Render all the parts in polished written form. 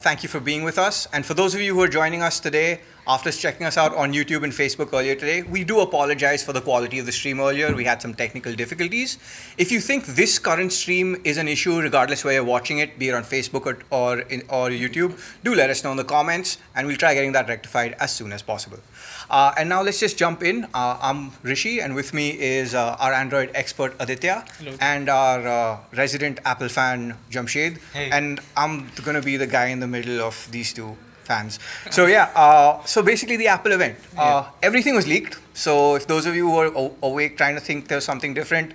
Thank you for being with us. And for those of you who are joining us today, after checking us out on YouTube and Facebook earlier today, we do apologize for the quality of the stream earlier. We had some technical difficulties. If you think this current stream is an issue, regardless where you're watching it, be it on Facebook or YouTube, do let us know in the comments, and we'll try getting that rectified as soon as possible. And now let's just jump in. I'm Rishi, and with me is our Android expert Aditya. Hello. And our resident Apple fan Jamshed. Hey. And I'm going to be the guy in the middle of these two fans. So yeah, so basically the Apple event. Everything was leaked. So if those of you who are awake trying to think there's something different,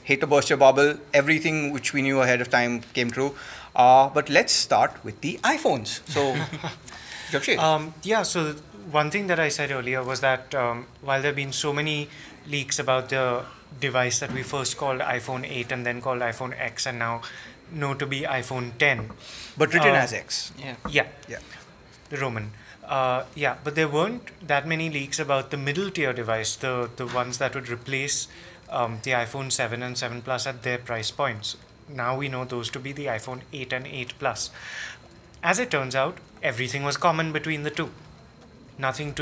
hate to burst your bubble. Everything which we knew ahead of time came true. But let's start with the iPhones. So, Jamshed. Yeah, so one thing that I said earlier was that while there have been so many leaks about the device that we first called iPhone 8 and then called iPhone X and now know to be iPhone 10. But written as X. Yeah. Yeah. The Roman. Yeah, but there weren't that many leaks about the middle tier device, the ones that would replace the iPhone 7 and 7 Plus at their price points. Now we know those to be the iPhone 8 and 8 Plus. As it turns out, everything was common between the two. Nothing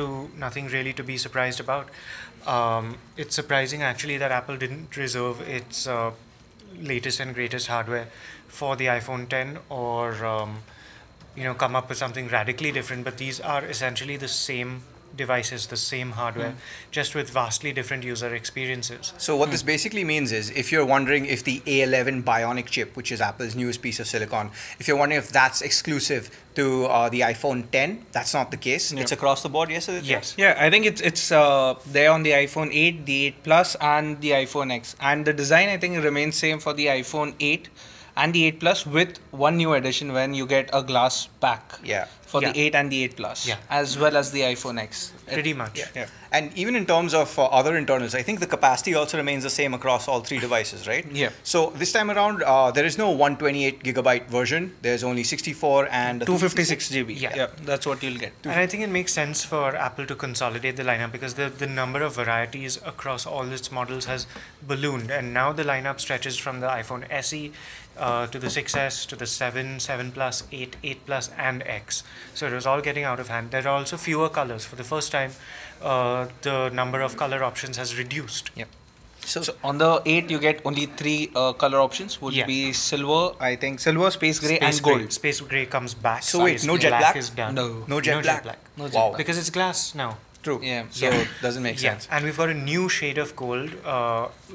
really to be surprised about. It's surprising actually that Apple didn't reserve its latest and greatest hardware for the iPhone 10 or come up with something radically different, but these are essentially the same devices, the same hardware, just with vastly different user experiences. So what this basically means is, if you're wondering if the A11 Bionic chip, which is Apple's newest piece of silicon, if you're wondering if that's exclusive to the iPhone 10, that's not the case. It's across the board, yes? Yes. Yeah, I think it's there on the iPhone 8, the 8 Plus, and the iPhone X. And the design, I think, remains same for the iPhone 8 and the 8 Plus, with one new addition when you get a glass back. Yeah. For the 8 and the 8 Plus, Yeah. as well as the iPhone X. Pretty much. Yeah. And even in terms of other internals, I think the capacity also remains the same across all three devices, right? Yeah. So this time around, there is no 128 gigabyte version. There's only 64 and 256 GB. Yeah. That's what you'll get. And I think it makes sense for Apple to consolidate the lineup because the number of varieties across all its models has ballooned, and now the lineup stretches from the iPhone SE to the 6S, to the 7, 7 Plus, 8, 8 Plus, and X. So it was all getting out of hand. There are also fewer colors. For the first time, the number of color options has reduced. Yep. So on the 8, you get only 3 color options. Would be silver, I think, silver, space gray, and gold. Space gray comes back. So wait, no jet black? Is done. No jet black? No jet Wow. black. Because it's glass now. True. Yeah. So it doesn't make sense. And we've got a new shade of gold.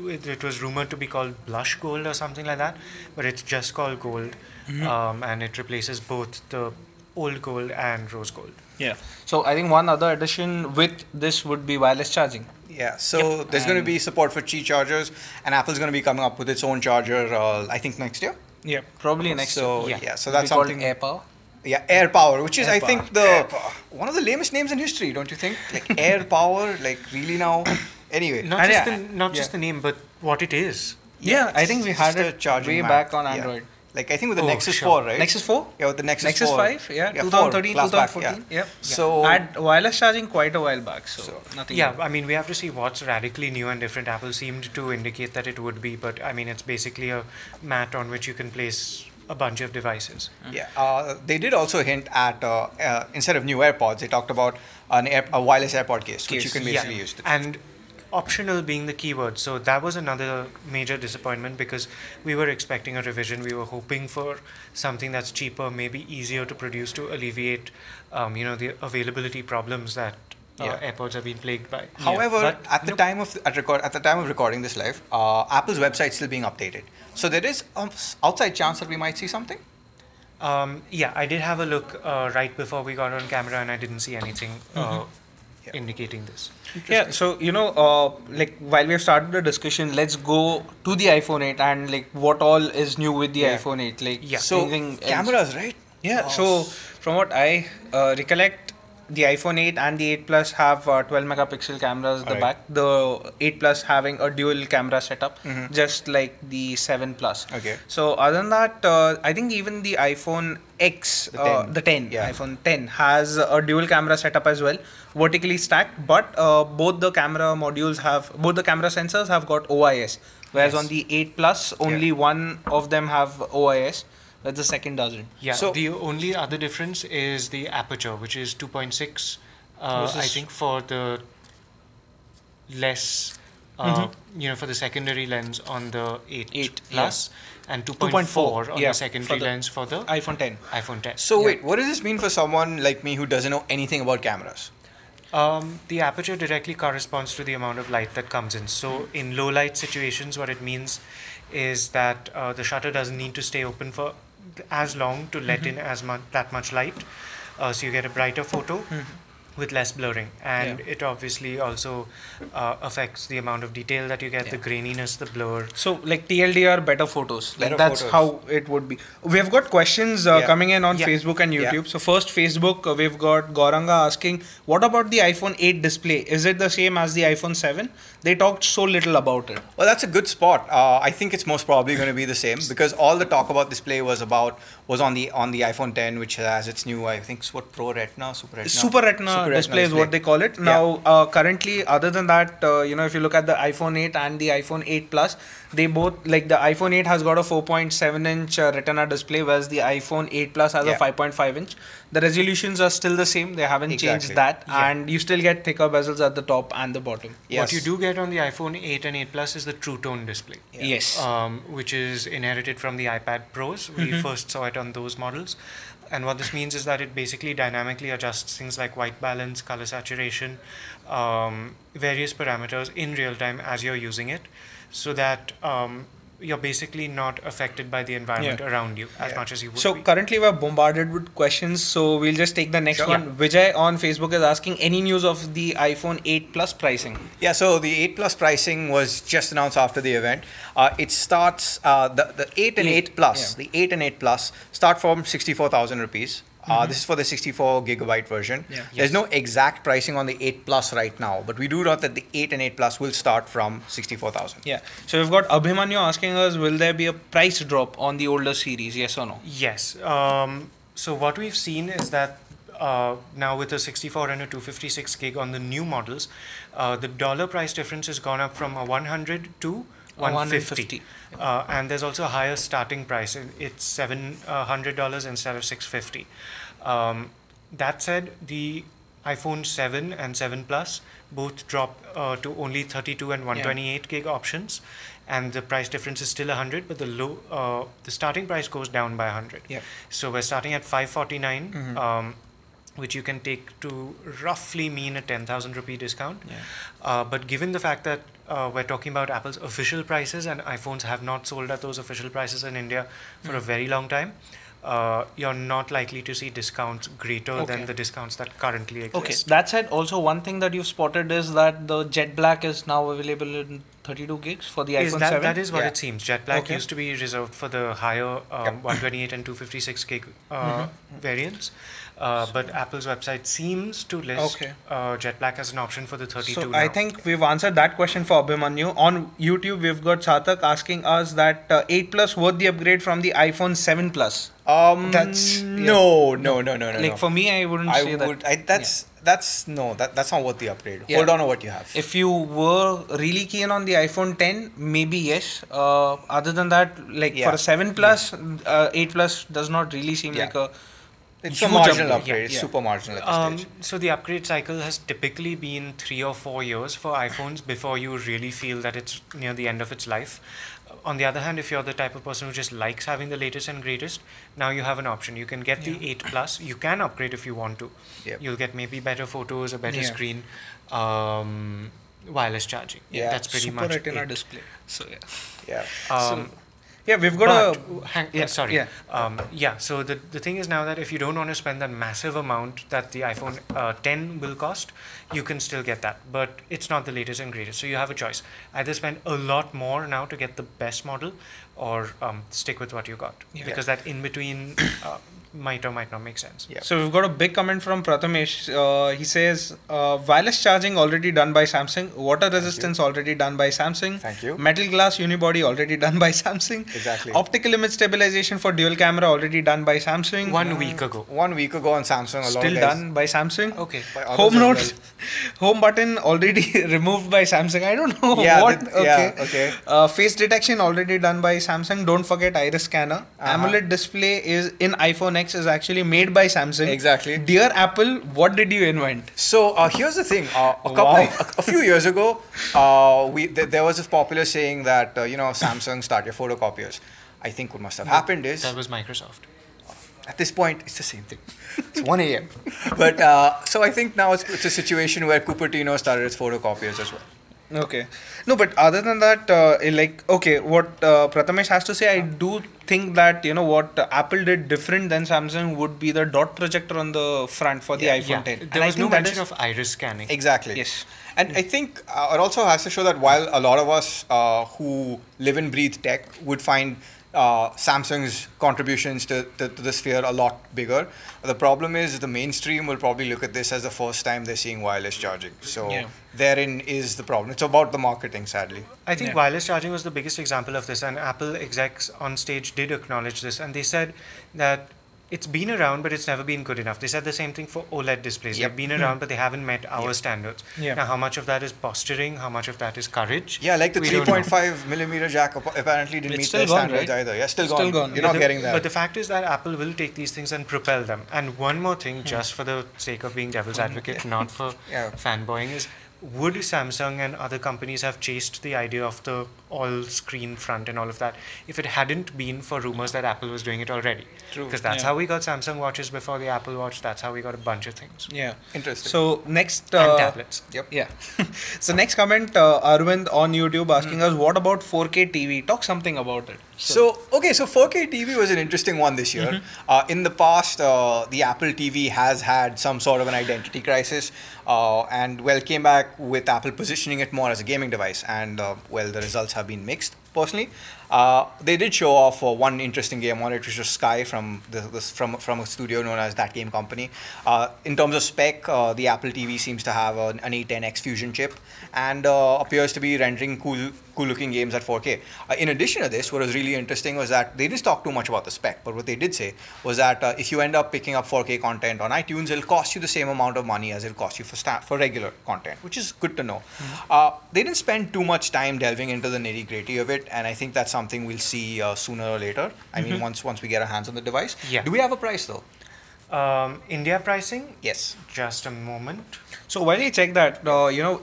It was rumored to be called blush gold or something like that, but it's just called gold. And it replaces both the old gold and rose gold. Yeah. So I think one other addition with this would be wireless charging. Yeah, so there's going to be support for Qi chargers, and Apple's going to be coming up with its own charger, I think next year. Yeah, probably next year. Yeah, so that's called something. Air Power. Yeah, Air Power, which is Air I Power. think one of the lamest names in history, don't you think? Like Air Power, like really now. Anyway, Not just the name, but what it is. Yeah, I think we had just a it charging way mat. back on Yeah. Android. Like I think with the Oh, Nexus sure. 4, right? Nexus 4? Yeah, with the Nexus 4. 5, yeah, 2013, 4, glass back, 2014. yeah. Yep. So Had wireless charging quite a while back, so nothing. Yeah, I mean, we have to see what's radically new and different. Apple seemed to indicate that it would be, but I mean, it's basically a mat on which you can place a bunch of devices. yeah, they did also hint at instead of new AirPods, they talked about a wireless AirPod case, which you can basically use. And optional being the keyword. So that was another major disappointment because we were expecting a revision. We were hoping for something that's cheaper, maybe easier to produce to alleviate, the availability problems that AirPods have been plagued by. However, But at the time of recording this live, Apple's website is still being updated. So there is outside chance that we might see something. Yeah, I did have a look right before we got on camera, and I didn't see anything indicating this. Yeah, so like while we have started the discussion, let's go to the iPhone 8 and like what all is new with the iPhone 8. Like So anything else? cameras, right? Yeah. So from what I recollect, the iPhone 8 and the 8 Plus have 12 megapixel cameras at the back. The 8 Plus having a dual camera setup, just like the 7 Plus. Okay. So other than that, I think even the iPhone X, the 10, iPhone 10 has a dual camera setup as well, vertically stacked. But both the camera sensors have got OIS, whereas on the 8 Plus, only one of them have OIS. but the second doesn't. Yeah, So- the only other difference is the aperture, which is 2.6, I Versus- think, for the less, for the secondary lens on the 8 Plus, and 2.4 on yeah, the secondary for the lens for the iPhone 10. iPhone 10. So wait, what does this mean for someone like me who doesn't know anything about cameras? The aperture directly corresponds to the amount of light that comes in. So in low light situations, what it means is that the shutter doesn't need to stay open for as long to let in that much light. So you get a brighter photo with less blurring, and it obviously also affects the amount of detail that you get, the graininess, the blur. So like TLDR, better photos. Better Like that's photos. how it would be. We've got questions coming in on Facebook and YouTube. So first Facebook, we've got Gauranga asking, what about the iPhone 8 display? Is it the same as the iPhone 7? They talked so little about it. Well, that's a good spot. I think it's most probably going to be the same because all the talk about display was on the iPhone 10, which has its new, I think, what, Pro Retina, Super Retina display is what they call it. Now, currently, other than that, if you look at the iPhone 8 and the iPhone 8 Plus, they both, like the iPhone 8 has got a 4.7-inch Retina display, whereas the iPhone 8 Plus has a 5.5-inch. The resolutions are still the same. They haven't changed that. And you still get thicker bezels at the top and the bottom. What you do get on the iPhone 8 and 8 Plus is the True Tone display. Yes. Which is inherited from the iPad Pros. We first saw it on those models. And what this means is that it basically dynamically adjusts things like white balance, color saturation, various parameters in real time as you're using it, so that you're basically not affected by the environment around you as much as you would So be. currently we're bombarded with questions, so we'll just take the next one. Vijay on Facebook is asking, any news of the iPhone 8 Plus pricing? Yeah, so the 8 Plus pricing was just announced after the event. It starts, the 8 and 8 Plus, the 8 and 8 Plus start from 64,000 rupees. This is for the 64 gigabyte version. There's no exact pricing on the 8 Plus right now, but we do know that the 8 and 8 Plus will start from 64,000. Yeah. So we've got Abhimanyu asking us, will there be a price drop on the older series? Yes or no? Yes. So what we've seen is that now with a 64 and a 256 gig on the new models, the dollar price difference has gone up from 100 to 150. And there's also a higher starting price. It's $700 instead of $650. That said, the iPhone 7 and 7 Plus both drop to only 32 and 128 gig options, and the price difference is still 100, but the starting price goes down by 100. So we're starting at 549. Which you can take to roughly mean a 10,000 rupee discount. But given the fact that we're talking about Apple's official prices and iPhones have not sold at those official prices in India for a very long time, you're not likely to see discounts greater than the discounts that currently exist. Okay, that said, also one thing that you've spotted is that the Jet Black is now available in 32 gigs for the iPhone 7. That is what it seems. Jet Black used to be reserved for the higher 128 and 256 gig variants. But Apple's website seems to list Jet Black as an option for the 32 So now. I think we've answered that question for Abhimanyu. On YouTube, we've got Satak asking us that 8 Plus worth the upgrade from the iPhone 7 Plus. That's no. Like for me, I wouldn't say that. That's not worth the upgrade. Yeah. Hold on to what you have. If you were really keen on the iPhone 10, maybe yes. Other than that, for a 7 Plus, 8 Plus does not really seem like a It's a marginal upgrade. It's super marginal at this stage. So the upgrade cycle has typically been 3 or 4 years for iPhones before you really feel that it's near the end of its life. On the other hand, if you're the type of person who just likes having the latest and greatest, now you have an option. You can get the 8 Plus. You can upgrade if you want to. You'll get maybe better photos, a better screen, wireless charging. That's pretty Super much Retina it. display. So we've got So the thing is now that if you don't want to spend that massive amount that the iPhone 10 will cost, you can still get that. But it's not the latest and greatest. So you have a choice. Either spend a lot more now to get the best model or stick with what you got. Because that in between might or might not make sense. Yeah. So we've got a big comment from Prathamesh. He says, wireless charging already done by Samsung. Water resistance already done by Samsung. Thank you. Metal glass unibody already done by Samsung. Exactly. Optical image stabilization for dual camera already done by Samsung. 1 week ago. 1 week ago on Samsung, a lot Still of guys, done by Samsung. Okay. by others Home as notes, home button already removed by Samsung. I don't know Yeah, what. yeah, okay. Face detection already done by Samsung. Don't forget iris scanner. AMOLED display is in iPhone X is actually made by Samsung. Exactly. Dear Apple, what did you invent? So here's the thing. A few years ago, there was this popular saying that Samsung start your photocopiers. I think what must have happened is That was Microsoft. at this point it's the same thing. It's 1 a.m. But so I think now it's a situation where Cupertino started its photocopiers as well. Okay. No, but other than that, what Prathamesh has to say, I do think that, what Apple did different than Samsung would be the dot projector on the front for the iPhone 10. There was no mention of iris scanning. Exactly. Yes. And I think it also has to show that while a lot of us who live and breathe tech would find Samsung's contributions to the sphere a lot bigger, the problem is the mainstream will probably look at this as the first time they're seeing wireless charging. So therein is the problem. It's about the marketing, sadly. I think wireless charging was the biggest example of this, and Apple execs on stage did acknowledge this, and they said that it's been around, but it's never been good enough. They said the same thing for OLED displays. Yep. They've been around, but they haven't met our standards. Yeah. Now, how much of that is posturing? How much of that is courage? Yeah, like the We don't know. 3.5 millimeter jack apparently didn't It's meet still their gone, standards right? either. Yeah, still Still gone. gone. You're But not getting that. But the fact is that Apple will take these things and propel them. And one more thing, just for the sake of being devil's advocate, not for fanboying, is would Samsung and other companies have chased the idea of the all-screen front and all of that if it hadn't been for rumors that Apple was doing it already? True. Because that's how we got Samsung watches before the Apple Watch. That's how we got a bunch of things. Yeah. Interesting. So next... And tablets. Yep. Yeah. So next comment, Arvind on YouTube asking us, what about 4K TV? Talk something about it. So 4K TV was an interesting one this year. In the past, the Apple TV has had some sort of an identity crisis, and came back with Apple positioning it more as a gaming device, and the results have been mixed. Personally, they did show off one interesting game on it, which was Sky from a studio known as That Game Company. In terms of spec, the Apple TV seems to have an A10X Fusion chip and appears to be rendering cool looking games at 4K. In addition to this, what was really interesting was that they didn't talk too much about the spec, but what they did say was that if you end up picking up 4K content on iTunes, it'll cost you the same amount of money as it'll cost you for regular content, which is good to know. They didn't spend too much time delving into the nitty gritty of it, and I think that's something we'll see sooner or later. I mean, once we get our hands on the device. Yeah. Do we have a price though? India pricing? Yes. Just a moment. So while you check that,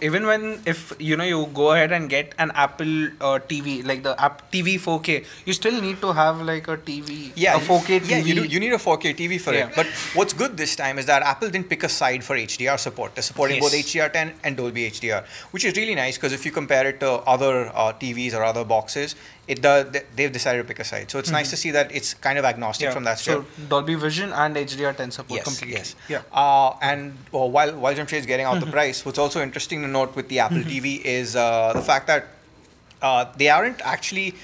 even if you go ahead and get an Apple TV, like the App TV 4K, you still need to have like a TV, a 4K TV. Yeah, you need a 4K TV for it. But what's good this time is that Apple didn't pick a side for HDR support. They're supporting both HDR10 and Dolby HDR, which is really nice because if you compare it to other TVs or other boxes, they've decided to pick a side. So it's nice to see that it's kind of agnostic from that So step. Dolby Vision and HDR10 support completely. Yes. Yeah. And while Jamshed's getting out the price, what's also interesting to note with the Apple TV is the fact that they aren't actually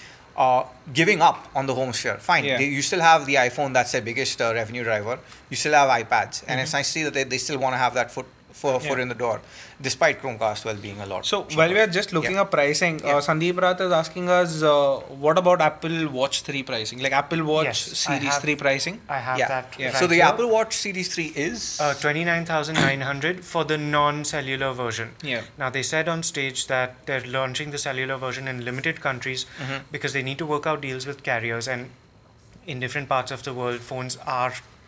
giving up on the home sphere. Fine, you still have the iPhone, that's their biggest revenue driver. You still have iPads, and it's nice to see that they still want to have that foot in the door, despite Chromecast being a lot So cheaper. while we are just looking up pricing, Sandeep Rath is asking us, what about Apple Watch 3 pricing? Like Apple Watch Series 3 pricing? I have that. Yeah. Right So the here. Apple Watch Series 3 is 29,900 for the non-cellular version. Yeah. Now they said on stage that they're launching the cellular version in limited countries because they need to work out deals with carriers, and in different parts of the world, phones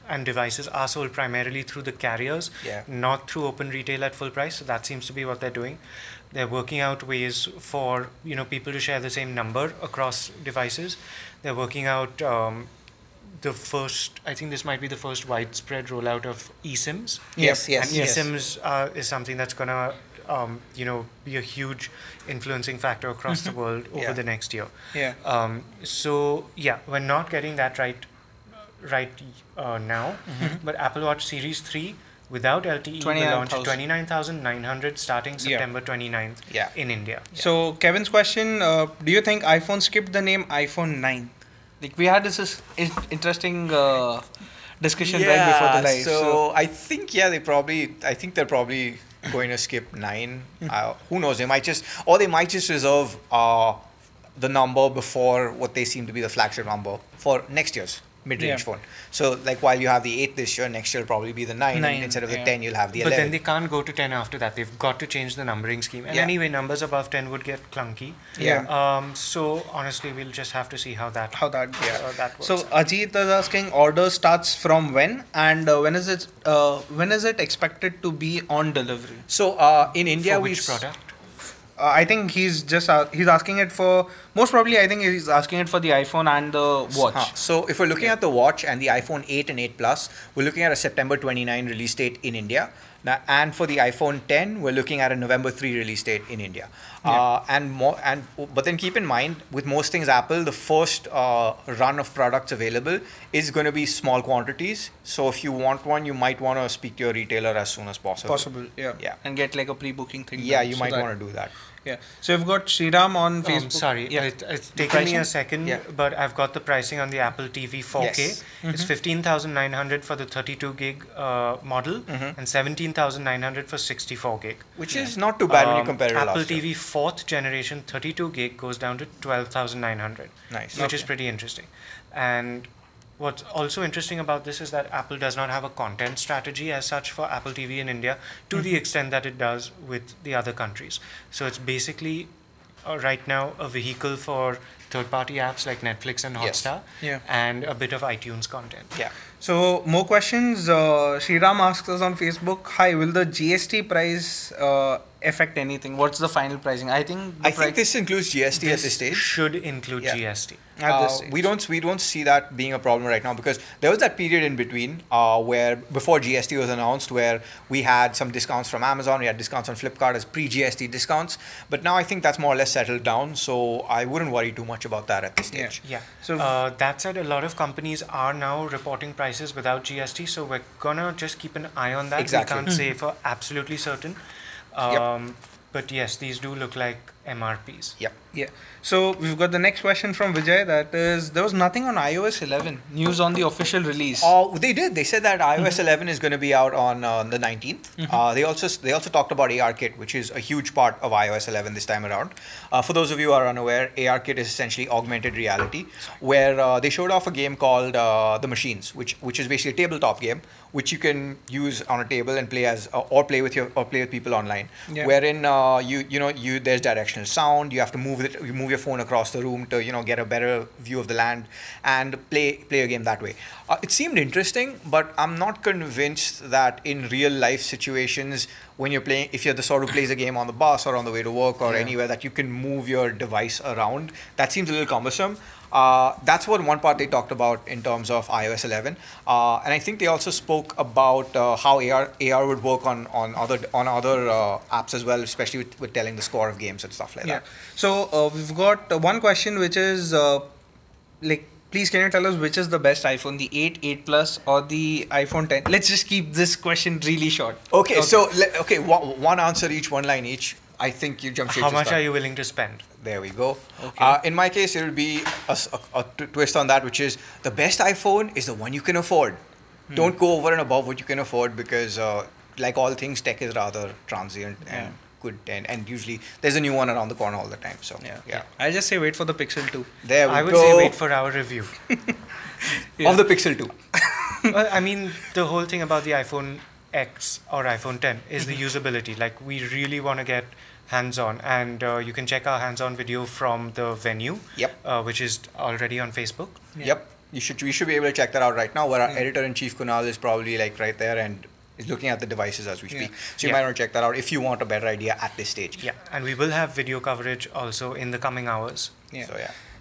and devices are sold primarily through the carriers, not through open retail at full price. So that seems to be what they're doing. They're working out ways for people to share the same number across devices. They're working out I think this might be the first widespread rollout of eSIMs. Yes. And eSIMs is something that's gonna be a huge influencing factor across the world over the next year. We're not getting that right now, but Apple Watch Series 3 without LTE will launch 29,900 starting September 29th in India. So Kevin's question, do you think iPhone skipped the name iPhone 9? Like we had this interesting discussion right before the live. So I think they're probably going to skip 9. Who knows? They might just reserve the number before what they seem to be the flagship number for next year's mid-range phone. So like while you have the 8 this year, next year will probably be the 9 and instead of the 10 you'll have the 11. But then they can't go to 10 after that. They've got to change the numbering scheme. And anyway, numbers above 10 would get clunky. So honestly, we'll just have to see how that works. So Ajit is asking, order starts from when, and when is it expected to be on delivery? So in India, which product? I think he's asking it for, most probably I think he's asking it for the iPhone and the watch. So if we're looking at the watch and the iPhone 8 and 8 Plus, we're looking at a September 29 release date in India. Now, and for the iPhone 10, we're looking at a November 3 release date in India. But then keep in mind, with most things Apple, the first run of products available is going to be small quantities. So if you want one, you might want to speak to your retailer as soon as possible. And get like a pre-booking thing. Yeah, you might want to do that. Yeah. So we've got Sriram on Facebook. Sorry, it's taken me a second, but I've got the pricing on the Apple TV 4K. Yes. It's 15,900 for the 32 gig model and 17,900 for 64 gig. Which is not too bad when you compare it to Apple last year. TV 4th generation 32 gig goes down to 12,900. Nice. Which is pretty interesting. And what's also interesting about this is that Apple does not have a content strategy as such for Apple TV in India to the extent that it does with the other countries. So it's basically right now a vehicle for third-party apps like Netflix and Hotstar and a bit of iTunes content. Yeah. So more questions. Sriram asks us on Facebook, hi, will the GST price affect anything? What's the final pricing? I think this includes GST at this stage. Should include GST. At this stage. We don't see that being a problem right now, because there was that period in between where before GST was announced, where we had some discounts from Amazon, we had discounts on Flipkart as pre-GST discounts, but now I think that's more or less settled down, so I wouldn't worry too much about that at this stage. So that said, a lot of companies are now reporting prices without GST, so we're gonna just keep an eye on that. Exactly. We can't say for absolutely certain. But yes, these do look like MRPs. Yeah. So we've got the next question from Vijay. That is, there was nothing on iOS 11 news on the official release. Oh, they did. They said that iOS 11 is going to be out on the 19th. They also talked about ARKit, which is a huge part of iOS 11 this time around. For those of you who are unaware, ARKit is essentially augmented reality, where they showed off a game called The Machines, which is basically a tabletop game, which you can use on a table and play as or play with people online. Wherein there's directional sound. You have to move your phone across the room to get a better view of the land and play a game that way. It seemed interesting, but I'm not convinced that in real life situations, when you're playing, if you're the sort who plays a game on the bus or on the way to work or anywhere, that you can move your device around. That seems a little cumbersome. That's one part they talked about in terms of iOS 11, and I think they also spoke about how AR would work on other apps as well, especially with telling the score of games and stuff like that. So we've got one question, which is please can you tell us which is the best iPhone, the 8, 8 Plus, or the iPhone 10? Let's just keep this question really short. Okay. So one answer each, one line each. I think you jump straight to How much are you willing to spend? There we go. Okay. In my case, it would be a twist on that, which is the best iPhone is the one you can afford. Don't go over and above what you can afford, because like all things, tech is rather transient and good, and usually there's a new one around the corner all the time. So I'll just say wait for the Pixel 2. There we go. I would say wait for our review. Of the Pixel 2. Well, I mean, the whole thing about the iPhone X or iPhone 10 is the usability. Like, we really want to get hands-on, and you can check our hands-on video from the venue, which is already on Facebook. We should be able to check that out right now, where our editor-in-chief Kunal is probably like right there and is looking at the devices as we speak. So you might want to check that out if you want a better idea at this stage. And we will have video coverage also in the coming hours.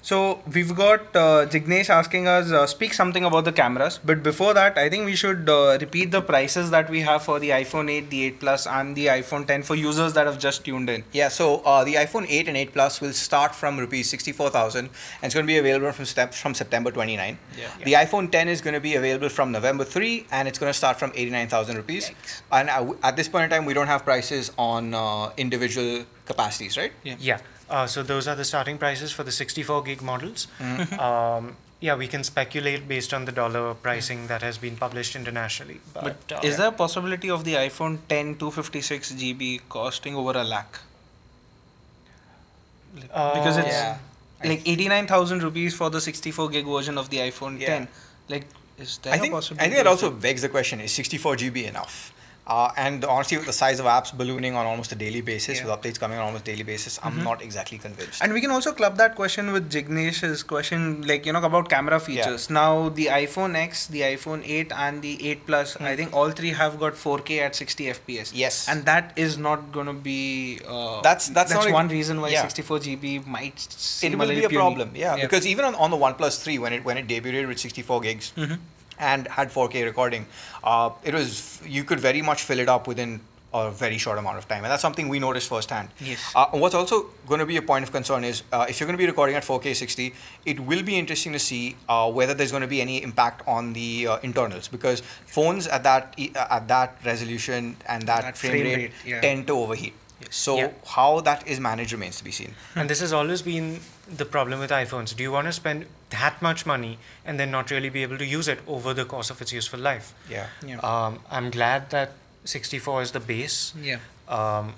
So we've got Jignesh asking us, speak something about the cameras. But before that, I think we should repeat the prices that we have for the iPhone 8, the 8 Plus, and the iPhone 10 for users that have just tuned in. So the iPhone 8 and 8 Plus will start from rupees 64,000, and it's going to be available from September 29. The iPhone 10 is going to be available from November 3, and it's going to start from 89,000 rupees. And at this point in time, we don't have prices on individual capacities, right? So those are the starting prices for the 64 gig models. yeah, we can speculate based on the dollar pricing that has been published internationally. But is there a possibility of the iPhone 10 256 GB costing over a lakh? Because it's Yeah. like 89,000 rupees for the 64 gig version of the iPhone Yeah. 10. Like, is there I a think possibility? that also begs the question: is 64 GB enough? And honestly, with the size of apps ballooning on almost a daily basis, Yeah. with updates coming on almost daily basis, I'm not exactly convinced. And we can also club that question with Jignesh's question, like, about camera features. Now, the iPhone X, the iPhone 8, and the 8 Plus, I think all three have got 4K at 60 FPS. Yes. And that is not going to be. That's not one reason why yeah. 64 GB might seem It will be little a puny. problem, yeah, because even on the OnePlus 3, when it debuted with 64 gigs and had 4K recording, you could very much fill it up within a very short amount of time, and that's something we noticed firsthand. Yes. What's also going to be a point of concern is if you're going to be recording at 4K 60, it will be interesting to see whether there's going to be any impact on the internals, because phones at that resolution and that frame rate yeah. tend to overheat. So Yeah. how that is managed remains to be seen. And this has always been the problem with iPhones. Do you want to spend that much money and then not really be able to use it over the course of its useful life? Yeah. I'm glad that 64 is the base. Yeah. Um,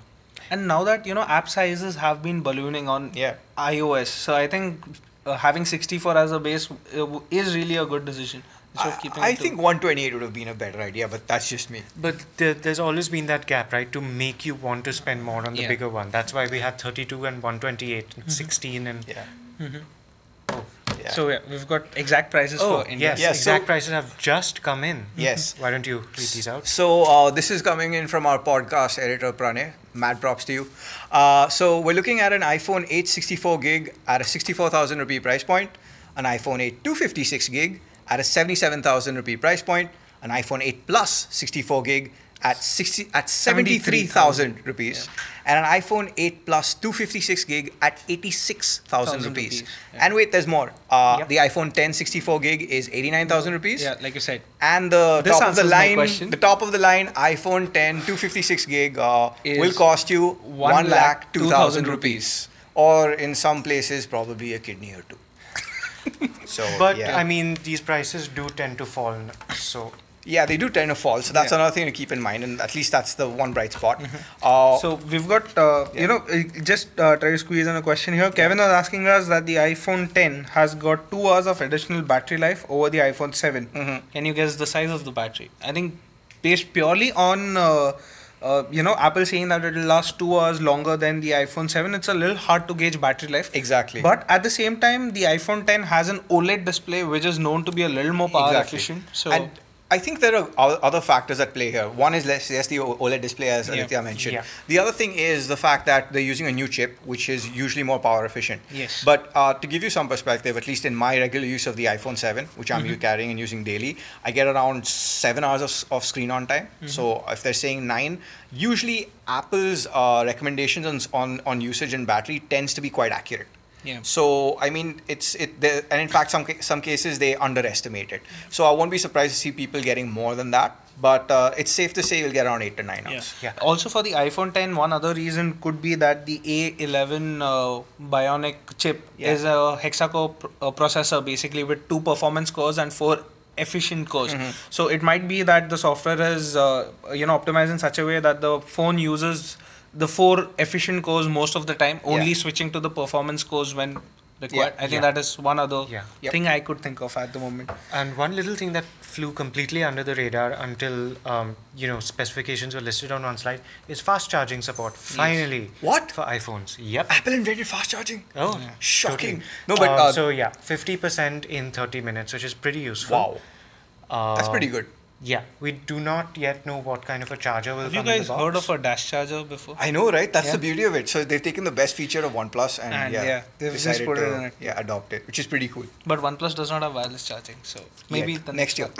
And now that, app sizes have been ballooning on iOS, so I think having 64 as a base is really a good decision. Instead of keeping I it to- think 128 would have been a better idea, but that's just me. but there's always been that gap, right, to make you want to spend more on the Yeah. bigger one. That's why we had 32 and 128 and 16 and... Yeah. Oh, Yeah. So yeah, we've got exact prices oh for India. yes, Yeah, exact so- prices have just come in. Yes. Why don't you read these out? So this is coming in from our podcast editor Pranay. Mad props to you. So we're looking at an iPhone 8 64 gig at a 64,000 rupee price point, an iPhone 8 256 gig at a 77,000 rupee price point, an iPhone 8 Plus 64 gig at 73,000 rupees, and an iPhone 8 Plus 256 gig at 86,000 rupees. Yeah. And wait, there's more. Yep. The iPhone 10 64 gig is 89,000 rupees. Yeah, like you said. And the This top of the answers my line, question. the top of the line iPhone 10 256 gig Is will cost you 1,02,000 rupees. rupees, or in some places probably a kidney or two. So, But yeah. I mean, these prices do tend to fall. So Yeah, they do tend to fall. So that's Yeah. another thing to keep in mind, and at least that's the one bright spot. So we've got, just try to squeeze in a question here. Kevin was asking us that the iPhone 10 has got 2 hours of additional battery life over the iPhone 7. Can you guess the size of the battery? I think based purely on, Apple saying that it will last 2 hours longer than the iPhone 7, it's a little hard to gauge battery life. Exactly. But at the same time, the iPhone 10 has an OLED display, which is known to be a little more power Exactly. efficient. So And I think there are other factors at play here. One is yes, the OLED display, as Aditya mentioned. Yeah. The other thing is the fact that they're using a new chip, which is usually more power efficient. Yes. But to give you some perspective, at least in my regular use of the iPhone 7, which I'm carrying and using daily, I get around 7 hours of screen on time. So if they're saying 9, usually Apple's recommendations on usage and battery tends to be quite accurate. yeah. So I mean, and in fact, some cases they underestimate it. So I won't be surprised to see people getting more than that. But it's safe to say you'll get around 8 to 9 hours. Yeah. Also for the iPhone 10, one other reason could be that the A11 Bionic chip is a hexacore processor, basically with 2 performance cores and 4 efficient cores. So it might be that the software is optimized in such a way that the phone uses the 4 efficient cores most of the time, only switching to the performance cores when required. I think that is one other thing I could think of at the moment. And one little thing that flew completely under the radar until specifications were listed on one slide is fast charging support. Finally, What? for iPhones? Yep. Apple invented fast charging. Oh, Shocking. totally. No, but so yeah, 50% in 30 minutes, which is pretty useful. wow, that's pretty good. Yeah, we do not yet know what kind of a charger will Have come you in guys the box. heard of a dash charger before? I know, right? That's the beauty of it. So they've taken the best feature of OnePlus and they've just decided put it to in it. adopt it, which is pretty cool. But OnePlus does not have wireless charging, so maybe Yet. the Next year.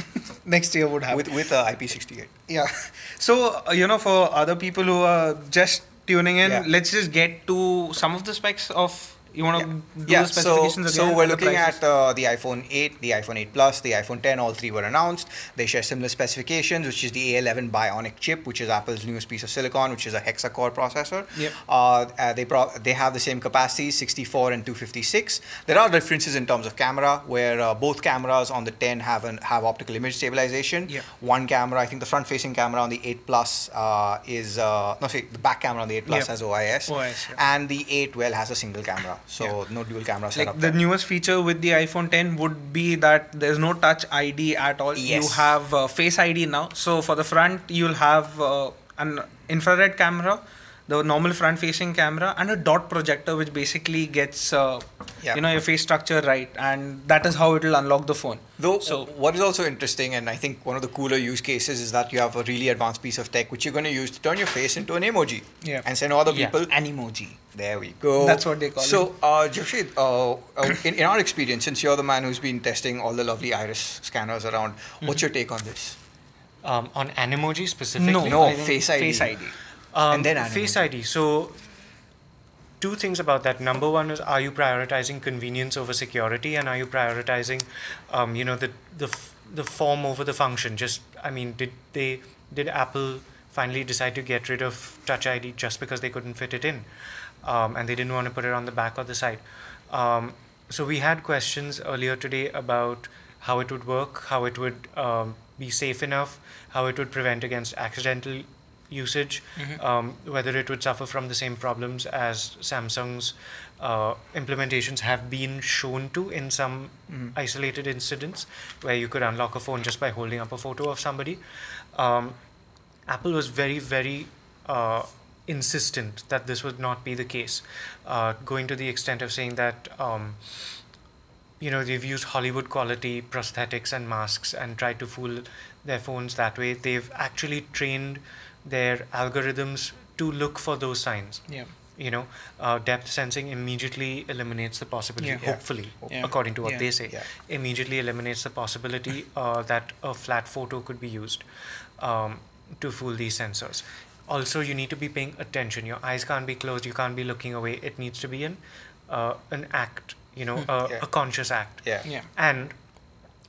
next year would have. with IP68. Yeah. So, for other people who are just tuning in, Yeah. let's just get to some of the specs of, You want to do Yeah, the specifications so again? we're and the looking prices? at the iPhone 8, the iPhone 8 Plus, the iPhone 10. All three were announced. They share similar specifications, which is the A11 Bionic chip, which is Apple's newest piece of silicon, which is a hexa-core processor. Yep. They have the same capacities, 64 and 256. There are differences in terms of camera, where both cameras on the 10 have optical image stabilization. Yep. One camera, I think the front-facing camera on the 8 Plus the back camera on the 8 Plus Yep. has OIS, OIS, yeah. and the 8 has a single camera, so no dual camera setup. Like the newest feature with the iPhone 10 would be that there's no touch ID at all. Yes. You have Face ID now. So for the front, you'll have an infrared camera, the normal front-facing camera, and a dot projector, which basically gets your face structure right, and that is how it will unlock the phone. Though, what is also interesting, and I think one of the cooler use cases, is that you have a really advanced piece of tech which you're going to use to turn your face into an emoji and send other people an emoji. There we go. That's what they call it. So, Jamshed, in our experience, since you're the man who's been testing all the lovely iris scanners around, what's your take on this? On Animoji specifically? No, Face ID. Face ID. And then Face ID. So, two things about that. Number one is, are you prioritizing convenience over security, and are you prioritizing, the form over the function? Did Apple finally decide to get rid of Touch ID just because they couldn't fit it in, and they didn't want to put it on the back or the side? So we had questions earlier today about how it would work, how it would be safe enough, how it would prevent against accidental usage, whether it would suffer from the same problems as Samsung's implementations have been shown to in some isolated incidents, where you could unlock a phone just by holding up a photo of somebody. Apple was very, very insistent that this would not be the case, going to the extent of saying that they've used Hollywood quality prosthetics and masks and tried to fool their phones that way. They've actually trained their algorithms to look for those signs. Depth sensing immediately eliminates the possibility, hopefully, according to what they say, immediately eliminates the possibility that a flat photo could be used to fool these sensors. Also, you need to be paying attention. Your eyes can't be closed. You can't be looking away. It needs to be an act, a conscious act. And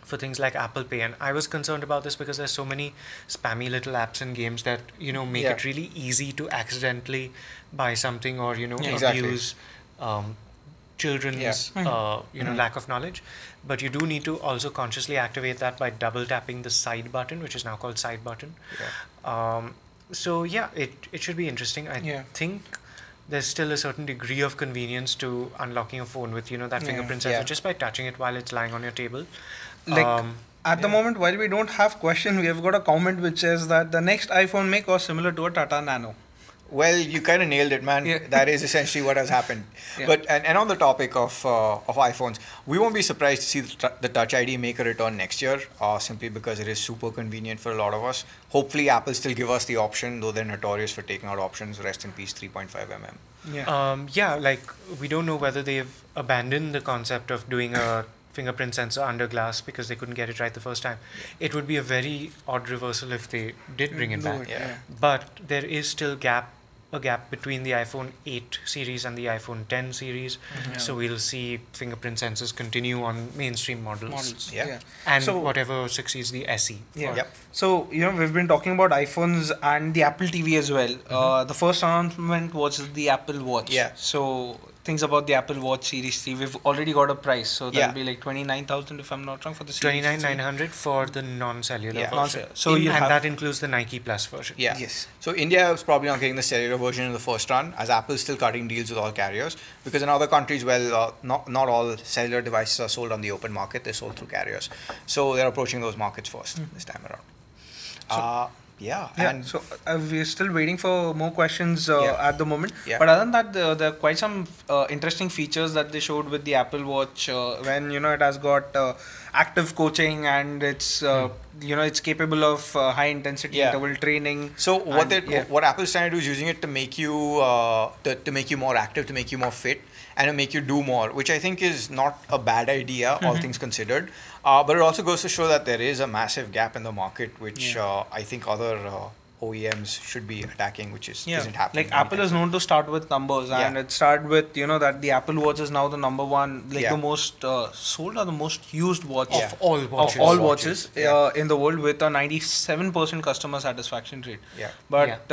for things like Apple Pay, and I was concerned about this because there's so many spammy little apps and games that make it really easy to accidentally buy something or abuse children's lack of knowledge. But you do need to also consciously activate that by double tapping the side button, which is now called side button. It should be interesting. I think there's still a certain degree of convenience to unlocking a phone with that fingerprint sensor just by touching it while it's lying on your table. At the moment, while we don't have question, we have got a comment which says that the next iPhone make was similar to a Tata Nano. Well, you kind of nailed it, man. That is essentially what has happened. But and on the topic of iPhones, we won't be surprised to see the Touch ID make a return next year, simply because it is super convenient for a lot of us. Hopefully, Apple still give us the option, though they're notorious for taking out options. Rest in peace, 3.5 mm. We don't know whether they've abandoned the concept of doing a fingerprint sensor under glass because they couldn't get it right the first time. It would be a very odd reversal if they did bring it back. But there is still a gap between the iPhone 8 series and the iPhone 10 series. So we'll see fingerprint sensors continue on mainstream models. And so, whatever succeeds the SE. So, we've been talking about iPhones and the Apple TV as well. The first announcement was the Apple Watch. So, things about the Apple Watch Series 3, we've already got a price. So, that'll be like 29,000 if I'm not wrong for the Series 29,900 for the non-cellular version. So that includes the Nike Plus version. So India is probably not getting the cellular version in the first run, as Apple is still cutting deals with all carriers, because in other countries, not all cellular devices are sold on the open market. They're sold through carriers. So they're approaching those markets first this time around. So we're still waiting for more questions at the moment. But other than that, there are quite some interesting features that they showed with the Apple Watch when it has got active coaching and it's it's capable of high intensity interval training. So what Apple's trying to do is using it to make you more active, to make you more fit, and to make you do more, which I think is not a bad idea, all things considered. But it also goes to show that there is a massive gap in the market, which I think other OEMs should be attacking, which isn't happening. Like Apple is known to start with numbers, and it started with that the Apple Watch is now the number one, like the most sold or the most used watch of all watches, in the world, with a 97% customer satisfaction rate. Yeah. But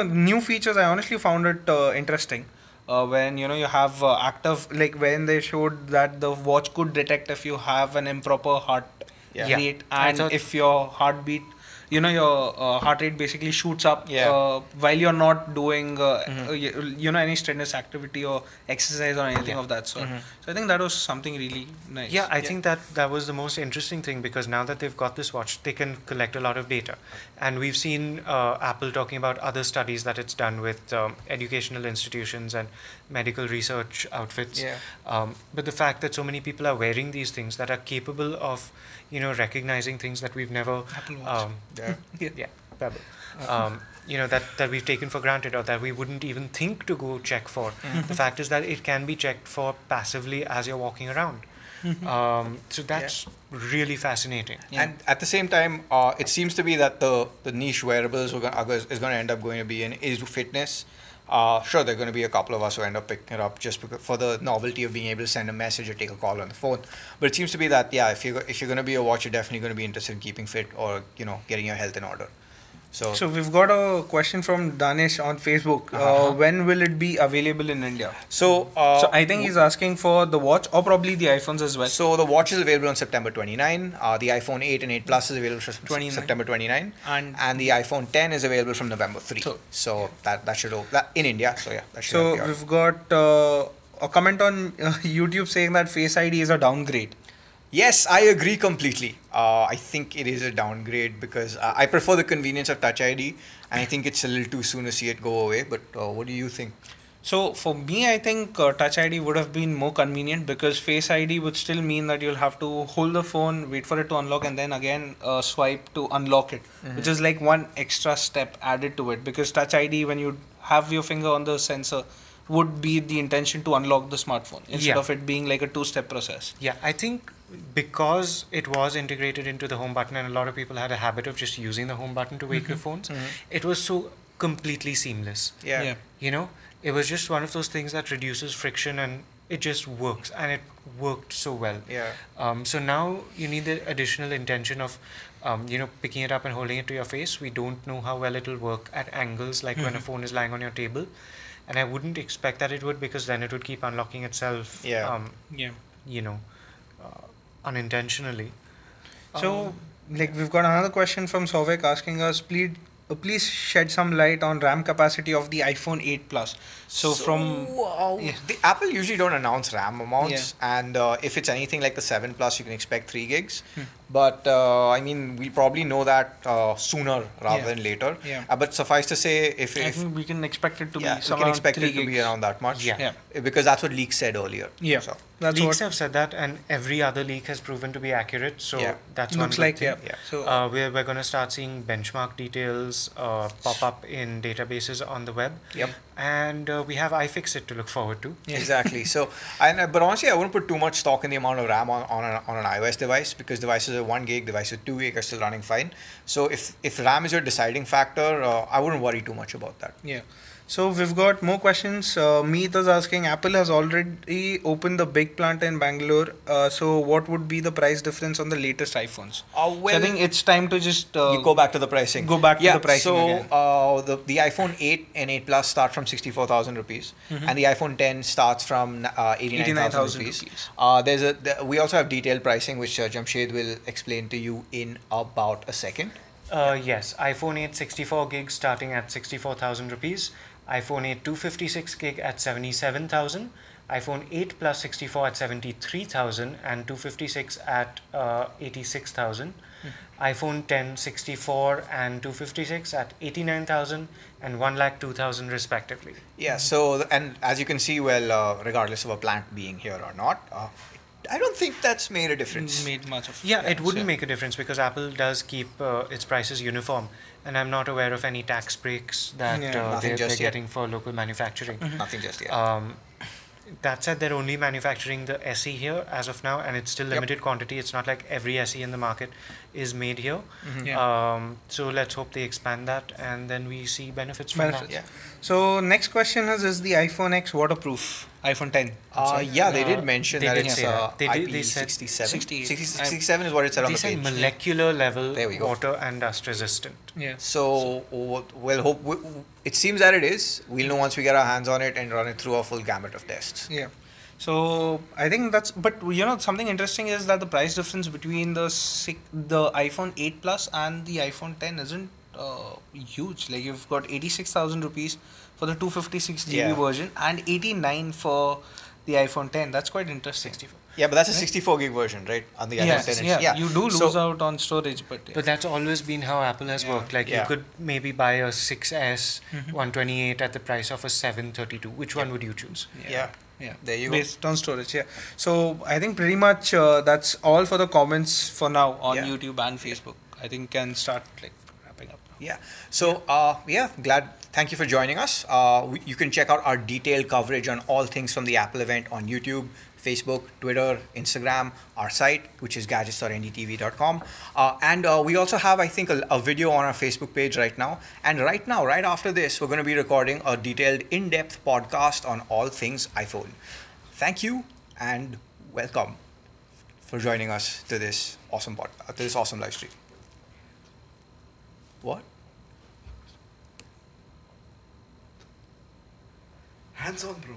new features, I honestly found it interesting. When you have active, like when they showed that the watch could detect if you have an improper heart rate, and if your heartbeat, your heart rate basically shoots up while you're not doing any strenuous activity or exercise or anything of that sort. So I think that was something really nice. Yeah, I think that was the most interesting thing, because now that they've got this watch, they can collect a lot of data. And we've seen Apple talking about other studies that it's done with educational institutions and medical research outfits. But the fact that so many people are wearing these things that are capable of recognizing things that we've never that we've taken for granted, or that we wouldn't even think to go check for. The fact is that it can be checked for passively as you're walking around. So that's really fascinating. And at the same time, it seems to be that the niche wearables is going to end up going to be is fitness. Sure, there are going to be a couple of us who end up picking it up just for the novelty of being able to send a message or take a call on the phone. But it seems to be that if you're going to be a watch, you're definitely going to be interested in keeping fit or getting your health in order. So we've got a question from Danish on Facebook. When will it be available in India? So I think he's asking for the watch or probably the iPhones as well. So the watch is available on September 29. The iPhone 8 and 8 Plus is available September 29. And the iPhone 10 is available from November 3. So that should open in India. So that should So we've got a comment on YouTube saying that Face ID is a downgrade. Yes, I agree completely. I think it is a downgrade because I prefer the convenience of Touch ID, and I think it's a little too soon to see it go away. But what do you think? So for me, I think Touch ID would have been more convenient, because Face ID would still mean that you'll have to hold the phone, wait for it to unlock, and then again swipe to unlock it, which is like one extra step added to it. Because Touch ID, when you have your finger on the sensor, would be the intention to unlock the smartphone instead of it being like a two-step process. Yeah, I think because it was integrated into the home button and a lot of people had a habit of just using the home button to wake their phones, it was so completely seamless. It was just one of those things that reduces friction, and it just works, and it worked so well. So now you need the additional intention of picking it up and holding it to your face. We don't know how well it will work at angles, like when a phone is lying on your table. And I wouldn't expect that it would, because then it would keep unlocking itself, unintentionally. So, we've got another question from Sovek asking us, please shed some light on RAM capacity of the iPhone 8 Plus. Apple usually don't announce RAM amounts, and if it's anything like the 7 Plus, you can expect 3 gigs. But I mean, we'll probably know that sooner rather than later. But suffice to say, I think we can expect it to be we can expect it to be around that much. Because that's what leaks said earlier. So leaks have said that, and every other leak has proven to be accurate. So that's looks like thing. So we're going to start seeing benchmark details pop up in databases on the web. And we have iFixit to look forward to. Exactly. So, but honestly, I wouldn't put too much stock in the amount of RAM on an iOS device, because devices are 1 gig, devices 2 gig are still running fine. So if RAM is your deciding factor, I wouldn't worry too much about that. So we've got more questions. Meet is asking, Apple has already opened the big plant in Bangalore. So what would be the price difference on the latest iPhones? So I think it's time to just you go back to the pricing. Go back to the pricing again. The iPhone 8 and 8 Plus start from 64,000 rupees, and the iPhone 10 starts from 89,000 rupees. We also have detailed pricing, which Jamshed will explain to you in about a second. Yes, iPhone 8 64 gig starting at 64,000 rupees. iPhone 8 256 gig at 77,000, iPhone 8 Plus 64 at 73,000 and 256 at 86,000, iPhone 10 64 and 256 at 89,000 and 1,02,000 respectively. So, and as you can see, regardless of a plant being here or not, I don't think that's made a difference. It wouldn't make a difference, because Apple does keep its prices uniform, and I'm not aware of any tax breaks that they're getting for local manufacturing. Nothing just yet. That said, they're only manufacturing the SE here as of now, and it's still limited quantity. It's not like every SE in the market is made here. So let's hope they expand that, and then we see benefits from that. Yeah. So next question is the iPhone X waterproof? iPhone 10. Yeah, they did mention they that did it's say that. They said IP67. 68. 67 is what it said on They the said page. molecular level There we go. water and dust resistant. Yeah. So, it seems that it is. We'll know once we get our hands on it and run it through a full gamut of tests. Yeah. So I think but something interesting is that the price difference between the iPhone 8 Plus and the iPhone 10 isn't huge. Like you've got 86,000 rupees for the 256 GB version and 89 for the iPhone 10. That's quite interesting. 64. Yeah, but that's a 64 gig version, right? On the iPhone 10. Yeah, you do lose out on storage, but But that's always been how Apple has worked. Like you could maybe buy a 6S 128 at the price of a 732. Which one would you choose? Yeah. There you Based on storage, So I think pretty much that's all for the comments for now on YouTube and Facebook. I think can start wrapping up now. Yeah. So, thank you for joining us. You can check out our detailed coverage on all things from the Apple event on YouTube, Facebook, Twitter, Instagram, our site, which is gadgets.ndtv.com. And we also have, I think, a video on our Facebook page right now. And right after this, we're going to be recording a detailed, in-depth podcast on all things iPhone. Thank you and welcome for joining us to this awesome live stream. What? Hands on, bro.